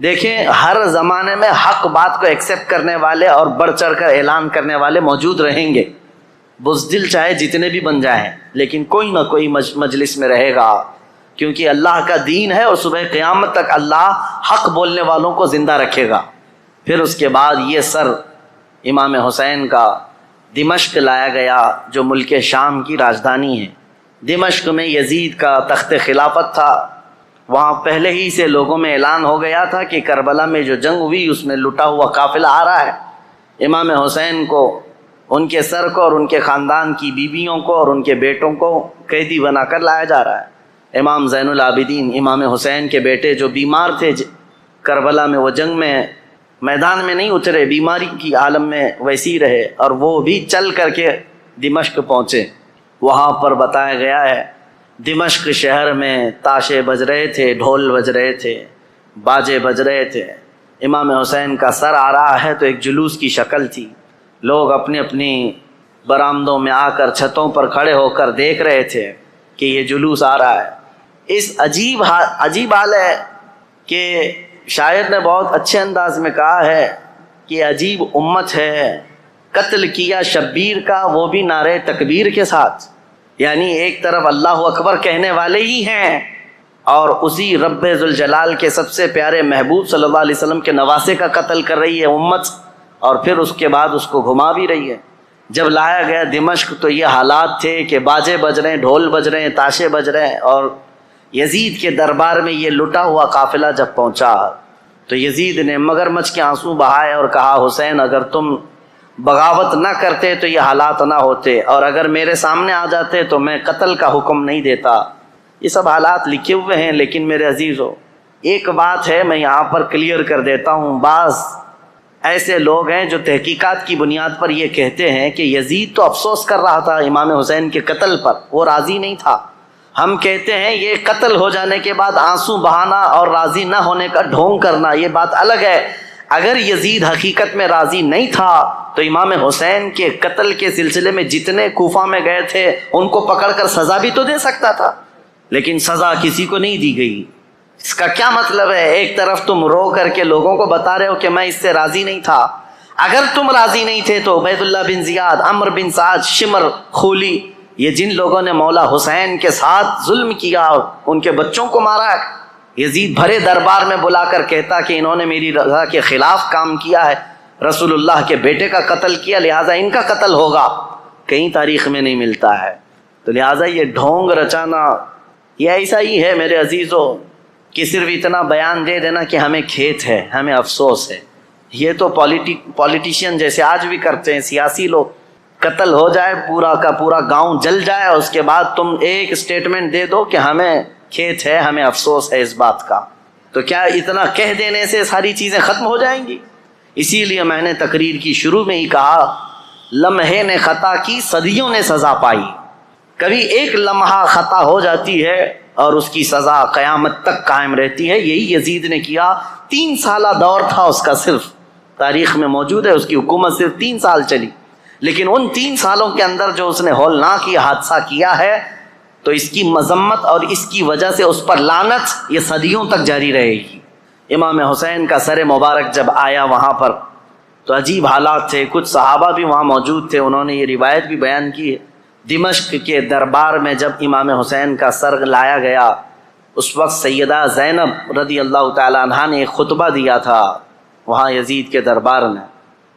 دیکھیں ہر زمانے میں حق بات کو ایکسیپٹ کرنے والے اور بڑھ چڑھ کر اعلان کرنے والے موجود رہیں گے، بزدل چاہے جتنے بھی بن جائیں، لیکن کوئی نہ کوئی مجلس میں رہے گا، کیونکہ اللہ کا دین ہے اور صبح قیامت تک اللہ حق بولنے والوں کو زندہ رکھے گا۔ پھر اس کے بعد یہ سر امام حسین کا دمشق لایا گیا جو ملک شام کی راجدھانی ہے۔ دمشق میں یزید کا تخت خلافت تھا، وہاں پہلے ہی سے لوگوں میں اعلان ہو گیا تھا کہ کربلا میں جو جنگ ہوئی اس میں لٹا ہوا قافلہ آ رہا ہے، امام حسین کو، ان کے سر کو اور ان کے خاندان کی بیویوں کو اور ان کے بیٹوں کو قیدی بنا کر لایا جا رہا ہے۔ امام زین العابدین امام حسین کے بیٹے جو بیمار تھے کربلا میں، وہ جنگ میں میدان میں نہیں اترے، بیماری کی عالم میں ویسی رہے، اور وہ بھی چل کر کے دمشق پہنچے۔ وہاں پر بتایا گیا ہے دمشق شہر میں تاشے بج رہے تھے، ڈھول بج رہے تھے، باجے بج رہے تھے، امام حسین کا سر آ رہا ہے تو ایک جلوس کی شکل تھی، لوگ اپنی اپنی برآمدوں میں آ کر چھتوں پر کھڑے ہو کر دیکھ رہے تھے کہ یہ جلوس آ رہا ہے۔ اس عجیب حال ہے کہ شاعر نے بہت اچھے انداز میں کہا ہے کہ عجیب امت ہے، قتل کیا شبیر کا وہ بھی نعرے تکبیر کے ساتھ، یعنی ایک طرف اللہ اکبر کہنے والے ہی ہیں اور اسی رب ذوالجلال کے سب سے پیارے محبوب صلی اللہ علیہ وسلم کے نواسے کا قتل کر رہی ہے امت، اور پھر اس کے بعد اس کو گھما بھی رہی ہے۔ جب لایا گیا دمشق تو یہ حالات تھے کہ باجے بج رہے ہیں، ڈھول بج رہے ہیں، تاشے بج رہے ہیں، اور یزید کے دربار میں یہ لٹا ہوا قافلہ جب پہنچا تو یزید نے مگرمچھ کے آنسو بہائے اور کہا حسین اگر تم بغاوت نہ کرتے تو یہ حالات نہ ہوتے، اور اگر میرے سامنے آ جاتے تو میں قتل کا حکم نہیں دیتا۔ یہ سب حالات لکھے ہوئے ہیں، لیکن میرے عزیزو ایک بات ہے میں یہاں پر کلیئر کر دیتا ہوں، بعض ایسے لوگ ہیں جو تحقیقات کی بنیاد پر یہ کہتے ہیں کہ یزید تو افسوس کر رہا تھا امام حسین کے قتل پر، وہ راضی نہیں تھا۔ ہم کہتے ہیں یہ قتل ہو جانے کے بعد آنسو بہانا اور راضی نہ ہونے کا ڈھونگ کرنا یہ بات الگ ہے۔ اگر یزید حقیقت میں راضی نہیں تھا تو امام حسین کے قتل کے سلسلے میں جتنے کوفہ میں گئے تھے ان کو پکڑ کر سزا بھی تو دے سکتا تھا، لیکن سزا کسی کو نہیں دی گئی۔ اس کا کیا مطلب ہے؟ ایک طرف تم رو کر کے لوگوں کو بتا رہے ہو کہ میں اس سے راضی نہیں تھا، اگر تم راضی نہیں تھے تو عبید اللہ بن زیاد، عمرو بن سعد، شمر، خولی، یہ جن لوگوں نے مولا حسین کے ساتھ ظلم کیا اور ان کے بچوں کو مارا ہے، یزید بھرے دربار میں بلا کر کہتا کہ انہوں نے میری رضا کے خلاف کام کیا ہے، رسول اللہ کے بیٹے کا قتل کیا، لہٰذا ان کا قتل ہوگا، کہیں تاریخ میں نہیں ملتا ہے۔ تو لہٰذا یہ ڈھونگ رچانا یہ ایسا ہی ہے میرے عزیزو کہ صرف اتنا بیان دے دینا کہ ہمیں کھیت ہے، ہمیں افسوس ہے، یہ تو پولیٹیشین جیسے آج بھی کرتے ہیں، سیاسی لوگ، قتل ہو جائے پورا کا پورا گاؤں جل جائے اور اس کے بعد تم ایک اسٹیٹمنٹ دے دو کہ ہمیں کھیت ہے، ہمیں افسوس ہے اس بات کا، تو کیا اتنا کہہ دینے سے ساری چیزیں ختم ہو جائیں گی؟ اسی لیے میں نے تقریر کی شروع میں ہی کہا لمحے نے خطا کی صدیوں نے سزا پائی، کبھی ایک لمحہ خطا ہو جاتی ہے اور اس کی سزا قیامت تک قائم رہتی ہے۔ یہی یزید نے کیا، 3 سالہ دور تھا اس کا، صرف تاریخ میں موجود ہے، اس کی حکومت صرف 3 سال چلی، لیکن ان 3 سالوں کے اندر جو اس نے ہولناک یہ حادثہ کیا ہے تو اس کی مذمت اور اس کی وجہ سے اس پر لعنت یہ صدیوں تک جاری رہے گی۔ امام حسین کا سر مبارک جب آیا وہاں پر تو عجیب حالات تھے، کچھ صحابہ بھی وہاں موجود تھے، انہوں نے یہ روایت بھی بیان کی ہے، دمشق کے دربار میں جب امام حسین کا سر لایا گیا اس وقت سیدہ زینب رضی اللہ تعالی عنہا نے ایک خطبہ دیا تھا وہاں یزید کے دربار میں،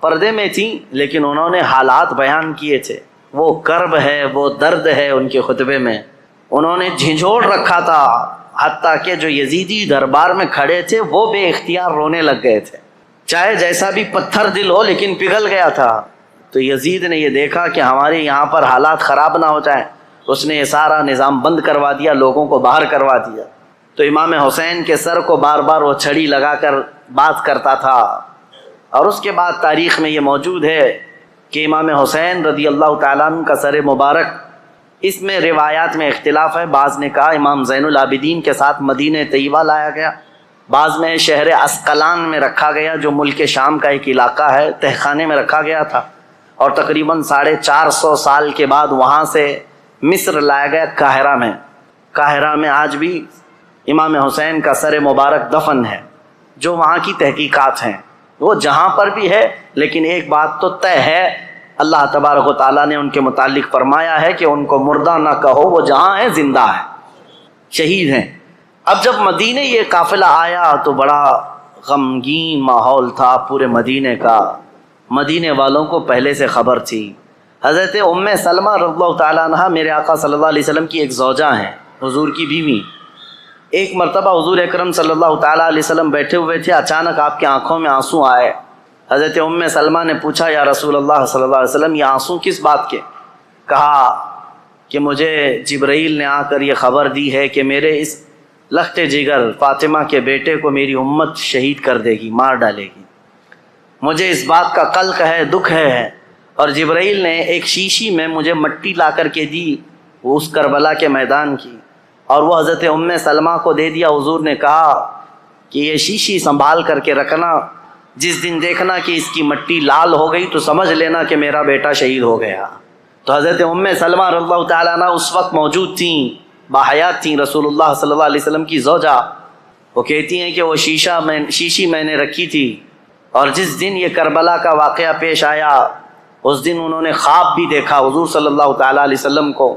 پردے میں تھیں لیکن انہوں نے حالات بیان کیے تھے، وہ کرب ہے، وہ درد ہے ان کے خطبے میں، انہوں نے جھنجھوڑ رکھا تھا، حتیٰ کہ جو یزیدی دربار میں کھڑے تھے وہ بے اختیار رونے لگ گئے تھے، چاہے جیسا بھی پتھر دل ہو لیکن پگھل گیا تھا۔ تو یزید نے یہ دیکھا کہ ہمارے یہاں پر حالات خراب نہ ہو جائیں، اس نے یہ سارا نظام بند کروا دیا، لوگوں کو باہر کروا دیا۔ تو امام حسین کے سر کو بار بار وہ چھڑی لگا کر بات کرتا تھا، اور اس کے بعد تاریخ میں یہ موجود ہے کہ امام حسین رضی اللہ تعالیٰ عنہ کا سر مبارک، اس میں روایات میں اختلاف ہے، بعض نے کہا امام زین العابدین کے ساتھ مدینہ طیبہ لایا گیا، بعض میں شہر عسقلان میں رکھا گیا جو ملک شام کا ایک علاقہ ہے، تہخانے میں رکھا گیا تھا، اور تقریباً 450 سال کے بعد وہاں سے مصر لایا گیا قاہرہ میں۔ قاہرہ میں آج بھی امام حسین کا سر مبارک دفن ہے۔ جو وہاں کی تحقیقات ہیں وہ جہاں پر بھی ہے، لیکن ایک بات تو طے ہے، اللہ تبارک و تعالیٰ نے ان کے متعلق فرمایا ہے کہ ان کو مردہ نہ کہو، وہ جہاں ہیں زندہ ہیں، شہید ہیں۔ اب جب مدینے یہ قافلہ آیا تو بڑا غمگین ماحول تھا پورے مدینے کا، مدینے والوں کو پہلے سے خبر تھی۔ حضرت ام سلمہ رضی اللہ تعالیٰ عنہ میرے آقا صلی اللہ علیہ وسلم کی ایک زوجہ ہیں، حضور کی بیوی۔ ایک مرتبہ حضور اکرم صلی اللہ تعالیٰ علیہ وسلم بیٹھے ہوئے تھے، اچانک آپ کی آنکھوں میں آنسو آئے۔ حضرت ام سلمہ نے پوچھا یا رسول اللہ صلی اللہ علیہ وسلم یہ آنسو کس بات کے؟ کہا کہ مجھے جبرائیل نے آ کر یہ خبر دی ہے کہ میرے اس لخت جگر فاطمہ کے بیٹے کو میری امت شہید کر دے گی، مار ڈالے گی، مجھے اس بات کا قلق ہے، دکھ ہے۔ اور جبرائیل نے ایک شیشی میں مجھے مٹی لا کر کے دی، وہ اس کربلا کے میدان کی، اور وہ حضرت ام سلمہ کو دے دیا۔ حضور نے کہا کہ یہ شیشی سنبھال کر کے رکھنا، جس دن دیکھنا کہ اس کی مٹی لال ہو گئی تو سمجھ لینا کہ میرا بیٹا شہید ہو گیا۔ تو حضرت ام سلمہ رضی اللہ تعالیٰ عنہ اس وقت موجود تھیں، باحیات تھیں، رسول اللہ صلی اللہ علیہ وسلم کی زوجہ۔ وہ کہتی ہیں کہ وہ شیشی میں نے رکھی تھی، اور جس دن یہ کربلا کا واقعہ پیش آیا اس دن انہوں نے خواب بھی دیکھا حضور صلی اللہ تعالیٰ علیہ وسلم کو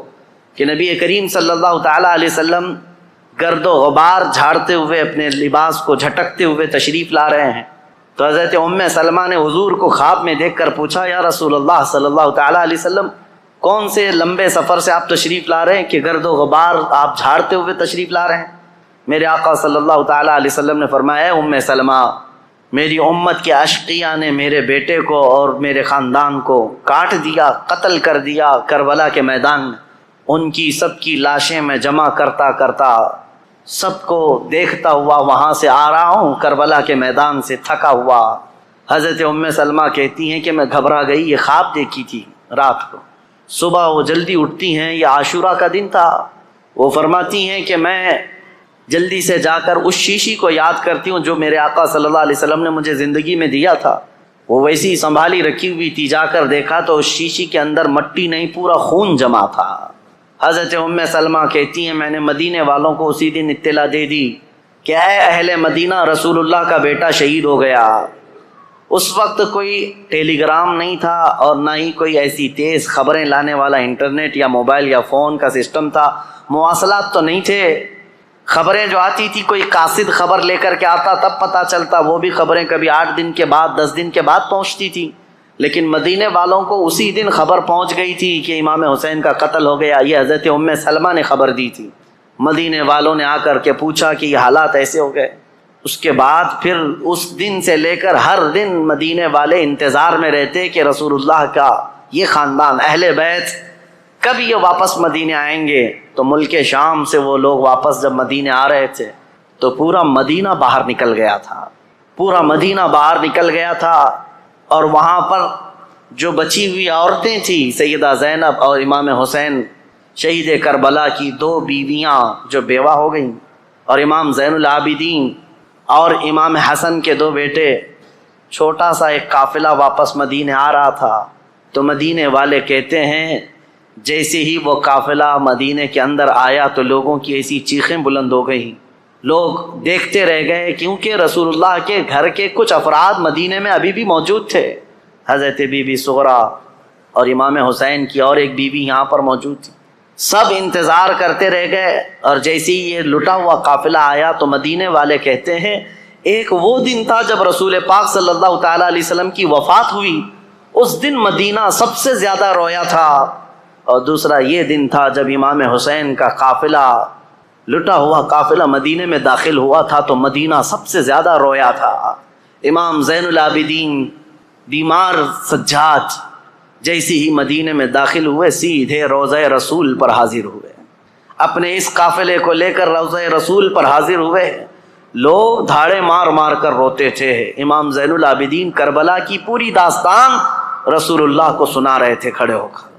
کہ نبی کریم صلی اللہ تعالیٰ علیہ وسلم گرد و غبار جھاڑتے ہوئے اپنے لباس کو جھٹکتے ہوئے تشریف لا رہے ہیں۔ تو حضرت ام سلمہ نے حضور کو خواب میں دیکھ کر پوچھا یا رسول اللہ صلی اللہ تعالیٰ علیہ وسلم کون سے لمبے سفر سے آپ تشریف لا رہے ہیں کہ گرد و غبار آپ جھاڑتے ہوئے تشریف لا رہے ہیں؟ میرے آقا صلی اللہ تعالیٰ علیہ وسلم نے فرمایا ام سلمہ میری امت کے اشقیاء نے میرے بیٹے کو اور میرے خاندان کو کاٹ دیا، قتل کر دیا کربلا کے میدان میں۔ ان کی سب کی لاشیں میں جمع کرتا کرتا سب کو دیکھتا ہوا وہاں سے آ رہا ہوں، کربلا کے میدان سے تھکا ہوا۔ حضرت ام سلمہ کہتی ہیں کہ میں گھبرا گئی، یہ خواب دیکھی تھی رات کو۔ صبح وہ جلدی اٹھتی ہیں، یہ عاشورہ کا دن تھا، وہ فرماتی ہیں کہ میں جلدی سے جا کر اس شیشی کو یاد کرتی ہوں جو میرے آقا صلی اللہ علیہ وسلم نے مجھے زندگی میں دیا تھا، وہ ویسی ہی سنبھالی رکھی ہوئی تھی۔ جا کر دیکھا تو اس شیشی کے اندر مٹی نہیں، پورا خون جمع تھا۔ حضرت ام سلمہ کہتی ہیں میں نے مدینے والوں کو اسی دن اطلاع دے دی کہ اے اہل مدینہ رسول اللہ کا بیٹا شہید ہو گیا۔ اس وقت کوئی ٹیلی گرام نہیں تھا اور نہ ہی کوئی ایسی تیز خبریں لانے والا انٹرنیٹ یا موبائل یا فون کا سسٹم تھا، مواصلات تو نہیں تھے۔ خبریں جو آتی تھی کوئی قاصد خبر لے کر کے آتا تب پتہ چلتا، وہ بھی خبریں کبھی 8 دن کے بعد 10 دن کے بعد پہنچتی تھی، لیکن مدینے والوں کو اسی دن خبر پہنچ گئی تھی کہ امام حسین کا قتل ہو گیا۔ یہ حضرت ام سلمہ نے خبر دی تھی۔ مدینے والوں نے آ کر کے پوچھا کہ یہ حالات ایسے ہو گئے۔ اس کے بعد پھر اس دن سے لے کر ہر دن مدینے والے انتظار میں رہتے کہ رسول اللہ کا یہ خاندان اہل بیت کب یہ واپس مدینے آئیں گے۔ تو ملک شام سے وہ لوگ واپس جب مدینے آ رہے تھے تو پورا مدینہ باہر نکل گیا تھا، پورا مدینہ باہر نکل گیا تھا، اور وہاں پر جو بچی ہوئی عورتیں تھیں سیدہ زینب اور امام حسین شہید کربلا کی 2 بیویاں جو بیوہ ہو گئیں، اور امام زین العابدین اور امام حسن کے 2 بیٹے، چھوٹا سا ایک قافلہ واپس مدینے آ رہا تھا۔ تو مدینے والے کہتے ہیں جیسے ہی وہ قافلہ مدینے کے اندر آیا تو لوگوں کی ایسی چیخیں بلند ہو گئیں، لوگ دیکھتے رہ گئے، کیونکہ رسول اللہ کے گھر کے کچھ افراد مدینے میں ابھی بھی موجود تھے۔ حضرت بی بی سغرا اور امام حسین کی اور ایک بیوی یہاں پر موجود تھی۔ سب انتظار کرتے رہ گئے، اور جیسے ہی یہ لٹا ہوا قافلہ آیا تو مدینے والے کہتے ہیں ایک وہ دن تھا جب رسول پاک صلی اللہ تعالیٰ علیہ وسلم کی وفات ہوئی، اس دن مدینہ سب سے زیادہ رویا تھا، اور دوسرا یہ دن تھا جب امام حسین کا قافلہ لٹا ہوا قافلہ مدینے میں داخل ہوا تھا تو مدینہ سب سے زیادہ رویا تھا۔ امام زین العابدین بیمار سجاد جیسے ہی مدینے میں داخل ہوئے سیدھے روضہ رسول پر حاضر ہوئے، اپنے اس قافلے کو لے کر روضہ رسول پر حاضر ہوئے۔ لوگ دھاڑے مار مار کر روتے تھے۔ امام زین العابدین کربلا کی پوری داستان رسول اللہ کو سنا رہے تھے کھڑے ہو کر،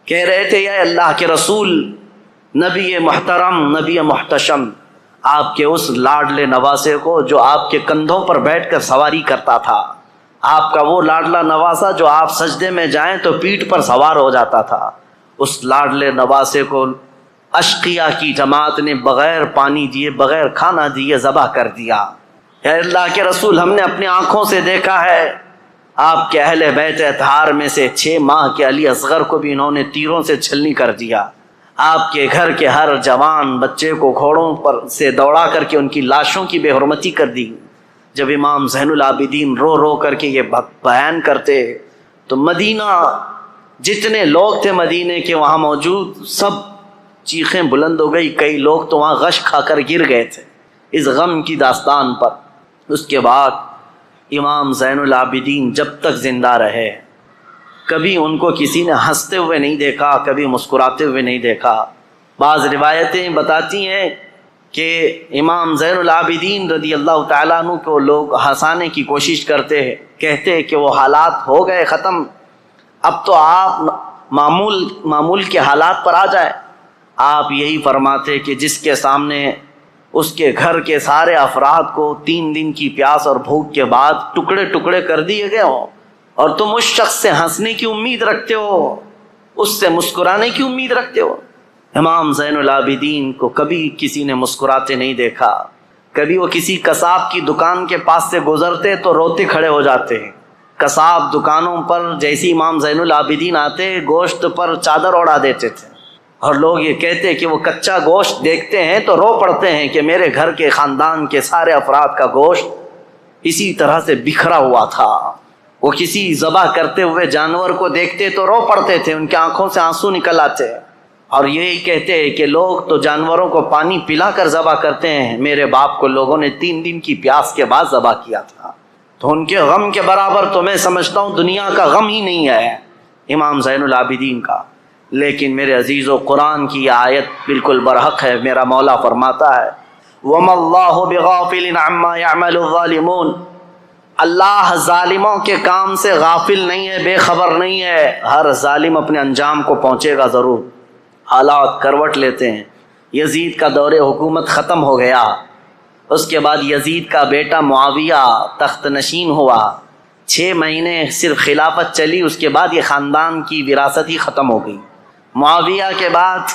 کہہ رہے تھے یا اللہ کے رسول، نبی محترم، نبی محتشم، آپ کے اس لاڈلے نواسے کو جو آپ کے کندھوں پر بیٹھ کر سواری کرتا تھا، آپ کا وہ لاڈلا نواسا جو آپ سجدے میں جائیں تو پیٹھ پر سوار ہو جاتا تھا، اس لاڈلے نواسے کو اشقیاء کی جماعت نے بغیر پانی دیے، بغیر کھانا دیے ذبح کر دیا۔ اے اللہ کے رسول، ہم نے اپنی آنکھوں سے دیکھا ہے آپ کے اہل بیت اطہار میں سے 6 ماہ کے علی اصغر کو بھی انہوں نے تیروں سے چھلنی کر دیا، آپ کے گھر کے ہر جوان بچے کو گھوڑوں پر سے دوڑا کر کے ان کی لاشوں کی بے حرمتی کر دی۔ جب امام زین العابدین رو رو کر کے یہ بیان کرتے تو مدینہ، جتنے لوگ تھے مدینے کے وہاں موجود، سب چیخیں بلند ہو گئی، کئی لوگ تو وہاں غش کھا کر گر گئے تھے اس غم کی داستان پر۔ اس کے بعد امام زین العابدین جب تک زندہ رہے کبھی ان کو کسی نے ہنستے ہوئے نہیں دیکھا، کبھی مسکراتے ہوئے نہیں دیکھا۔ بعض روایتیں بتاتی ہیں کہ امام زین العابدین رضی اللہ تعالیٰ عنہ کو لوگ ہنسانے کی کوشش کرتے ہیں، کہتے ہیں کہ وہ حالات ہو گئے ختم، اب تو آپ معمول کے حالات پر آ جائے۔ آپ یہی فرماتے کہ جس کے سامنے اس کے گھر کے سارے افراد کو 3 دن کی پیاس اور بھوک کے بعد ٹکڑے ٹکڑے کر دیے گئے ہوں، اور تم اس شخص سے ہنسنے کی امید رکھتے ہو، اس سے مسکرانے کی امید رکھتے ہو۔ امام زین العابدین کو کبھی کسی نے مسکراتے نہیں دیکھا، کبھی وہ کسی قصاب کی دکان کے پاس سے گزرتے تو روتے کھڑے ہو جاتے ہیں۔ قصاب دکانوں پر جیسی امام زین العابدین آتے گوشت پر چادر اڑا دیتے تھے، اور لوگ یہ کہتے کہ وہ کچا گوشت دیکھتے ہیں تو رو پڑتے ہیں کہ میرے گھر کے خاندان کے سارے افراد کا گوشت اسی طرح سے بکھرا ہوا تھا۔ وہ کسی ذبح کرتے ہوئے جانور کو دیکھتے تو رو پڑتے تھے، ان کی آنکھوں سے آنسو نکل آتے، اور یہی کہتے ہیں کہ لوگ تو جانوروں کو پانی پلا کر ذبح کرتے ہیں، میرے باپ کو لوگوں نے 3 دن کی پیاس کے بعد ذبح کیا تھا۔ تو ان کے غم کے برابر تو میں سمجھتا ہوں دنیا کا غم ہی نہیں ہے امام زین العابدین کا۔ لیکن میرے عزیزو، قرآن کی یہ آیت بالکل برحق ہے۔ میرا مولا فرماتا ہے وَمَا اللَّهُ بِغَافِلٍ عَمَّا يَعْمَلُ الظَّالِمُونَ، اللہ ظالموں کے کام سے غافل نہیں ہے، بے خبر نہیں ہے، ہر ظالم اپنے انجام کو پہنچے گا ضرور۔ حالات کروٹ لیتے ہیں، یزید کا دور حکومت ختم ہو گیا، اس کے بعد یزید کا بیٹا معاویہ تخت نشین ہوا، 6 مہینے صرف خلافت چلی، اس کے بعد یہ خاندان کی وراثت ہی ختم ہو گئی۔ معاویہ کے بعد،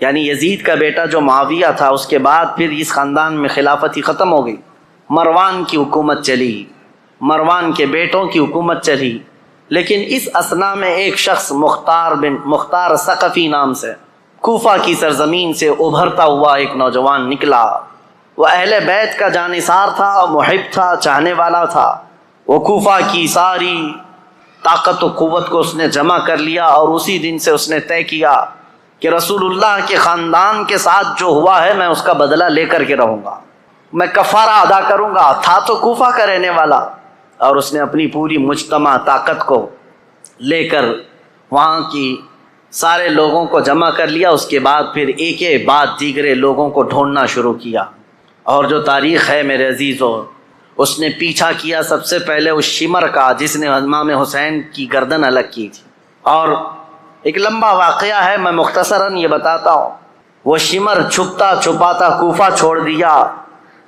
یعنی یزید کا بیٹا جو معاویہ تھا، اس کے بعد پھر اس خاندان میں خلافت ہی ختم ہو گئی۔ مروان کی حکومت چلی، مروان کے بیٹوں کی حکومت چلی، لیکن اس اثنا میں ایک شخص مختار ثقفی نام سے کوفہ کی سرزمین سے ابھرتا ہوا ایک نوجوان نکلا۔ وہ اہل بیت کا جانثار تھا، محب تھا، چاہنے والا تھا۔ وہ کوفہ کی ساری طاقت و قوت کو اس نے جمع کر لیا، اور اسی دن سے اس نے طے کیا کہ رسول اللہ کے خاندان کے ساتھ جو ہوا ہے میں اس کا بدلہ لے کر کے رہوں گا، میں کفارہ ادا کروں گا۔ تھا تو کوفہ کا رہنے والا، اور اس نے اپنی پوری مجتمع طاقت کو لے کر وہاں کی سارے لوگوں کو جمع کر لیا۔ اس کے بعد پھر ایک ایک بعد دیگرے لوگوں کو ڈھونڈنا شروع کیا، اور جو تاریخ ہے میرے عزیزو، اس نے پیچھا کیا سب سے پہلے اس شمر کا جس نے امام حسین کی گردن الگ کی تھی۔ اور ایک لمبا واقعہ ہے، میں مختصراً یہ بتاتا ہوں۔ وہ شمر چھپتا چھپاتا کوفہ چھوڑ دیا،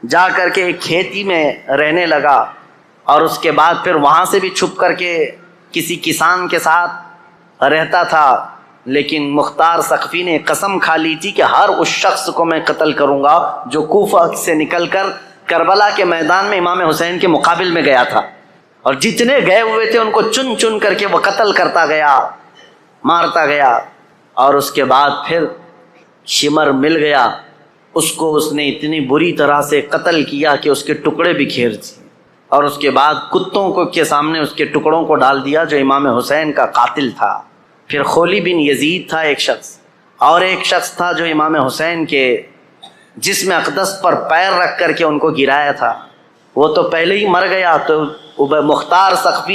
جا کر کے ایک کھیتی میں رہنے لگا، اور اس کے بعد پھر وہاں سے بھی چھپ کر کے کسی کسان کے ساتھ رہتا تھا۔ لیکن مختار ثقفی نے قسم کھا لی تھی کہ ہر اس شخص کو میں قتل کروں گا جو کوفہ سے نکل کر کربلا کے میدان میں امام حسین کے مقابل میں گیا تھا، اور جتنے گئے ہوئے تھے ان کو چن چن کر کے وہ قتل کرتا گیا، مارتا گیا۔ اور اس کے بعد پھر شمر مل گیا، اس کو اس نے اتنی بری طرح سے قتل کیا کہ اس کے ٹکڑے بکھیر دیے، اور اس کے بعد کتوں کو کے سامنے اس کے ٹکڑوں کو ڈال دیا جو امام حسین کا قاتل تھا۔ پھر خولی بن یزید تھا ایک شخص، اور ایک شخص تھا جو امام حسین کے جسم اقدس پر پیر رکھ کر کے ان کو گرایا تھا، وہ تو پہلے ہی مر گیا۔ تو مختار ثقفی